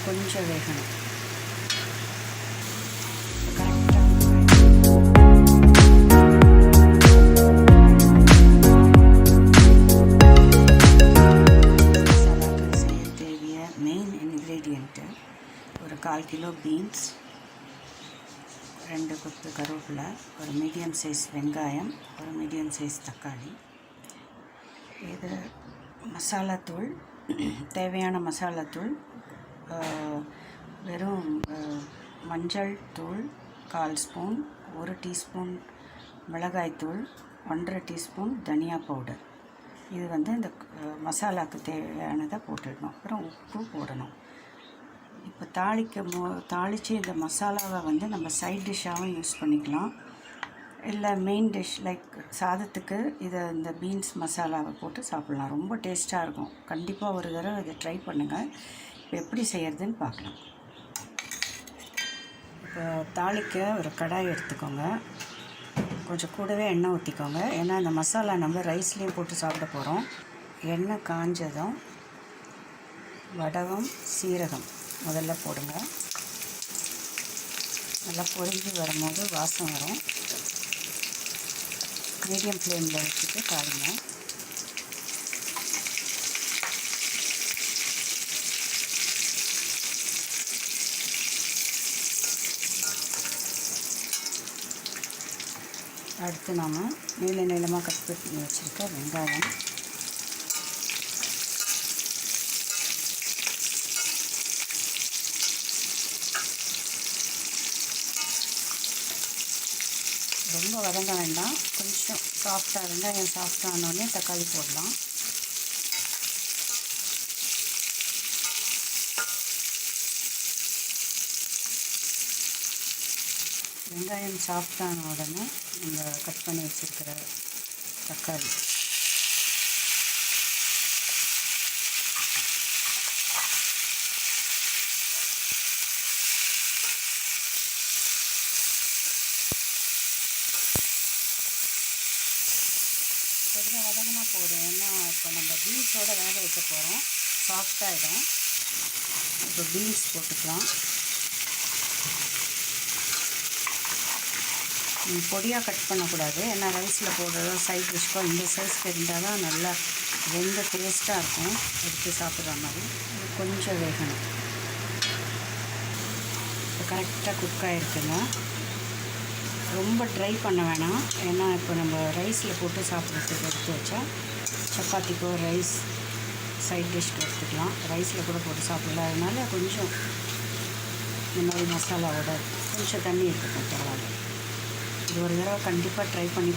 கொஞ்சம் வேகணும். மசாலாவுக்கு செய்ய தேவைய மெயின் இன்க்ரீடியண்ட்டு ஒரு 1/4 கிலோ பீன்ஸ், 2 கொத்து கருவேப்பிலை, ஒரு மீடியம் சைஸ் வெங்காயம், ஒரு மீடியம் சைஸ் தக்காளி. இது மசாலாத்தூள், தேவையான மசாலாத்தூள் வெறும் மஞ்சள் தூள் 1/4 ஸ்பூன், 1 டீஸ்பூன் மிளகாய்த்தூள், 1/2 டீஸ்பூன் தனியா பவுடர். இது இந்த மசாலாவுக்கு தேவையானதை போட்டுடணும். அப்புறம் உப்பு போடணும். இப்போ தாளித்து இந்த மசாலாவை நம்ம சைட் டிஷ்ஷாகவும் யூஸ் பண்ணிக்கலாம். இல்லை மெயின் டிஷ் லைக் சாதத்துக்கு இந்த பீன்ஸ் மசாலாவை போட்டு சாப்பிட்லாம். ரொம்ப டேஸ்ட்டாக இருக்கும். கண்டிப்பாக ஒரு தடவை இதை ட்ரை பண்ணுங்கள். இப்போ எப்படி செய்கிறதுன்னு பார்க்கலாம். இப்போ தாளிக்க ஒரு கடாய் எடுத்துக்கோங்க. கொஞ்சம் கூடவே எண்ணெய் ஊற்றிக்கோங்க. ஏன்னா இந்த மசாலா நம்ம ரைஸ்லேயும் போட்டு சாப்பிட போகிறோம். எண்ணெய் காஞ்சதும் வடகம், சீரகம் முதல்ல போடுங்க. நல்லா பொரிஞ்சு வரும்போது வாசம் வரும். மீடியம் ஃப்ளேமில் வச்சுட்டு காடுங்க. அடுத்து நாம் நீளமாக கட் பண்ணி வச்சுருக்க வெங்காயம், ரொம்ப வதங்க வேண்டாம். கொஞ்சம் சாஃப்டாக வெங்காயம் சாஃப்டானோடனே தக்காளி போடலாம். வெங்காயம் சாஃப்டான உடனே நம்ம கட் பண்ணி வச்சுருக்கிற தக்காளி, கொஞ்சம் வதங்கினா போதும். ஏன்னா இப்போ நம்ம பீன்ஸோடு வேக வைக்க போகிறோம். சாஃப்டாகிடும். இப்போ பீன்ஸ் போட்டுக்கலாம். பொடியாக கட் பண்ணக்கூடாது. ஏன்னா ரைஸில் போடுறதோ சைட் டிஷ்க்கோ இந்த சைஸ்க்கு இருந்தால் தான் நல்லா வெந்த டேஸ்ட்டாக இருக்கும். எடுத்து சாப்பிட்ற மாதிரி. இது கொஞ்சம் வேகணும். இப்போ கரெக்டாக குக் ஆகிருக்குங்க. ரொம்ப ட்ரை பண்ண வேணாம். ஏன்னா இப்போ நம்ம ரைஸில் போட்டு சாப்பிட்றதுக்கு எடுத்து வச்சா சப்பாத்திக்கோ ரைஸ் சைட் டிஷ்க்கு எடுத்துக்கலாம். ரைஸில் கூட போட்டு சாப்பிடலாம். அதனால் கொஞ்சம் இந்த மாதிரி மசாலாவோட கொஞ்சம் தண்ணி எடுத்துக்கணும். பரவாயில்ல. இது ஒரு தடவை கண்டிப்பாக ட்ரை பண்ணி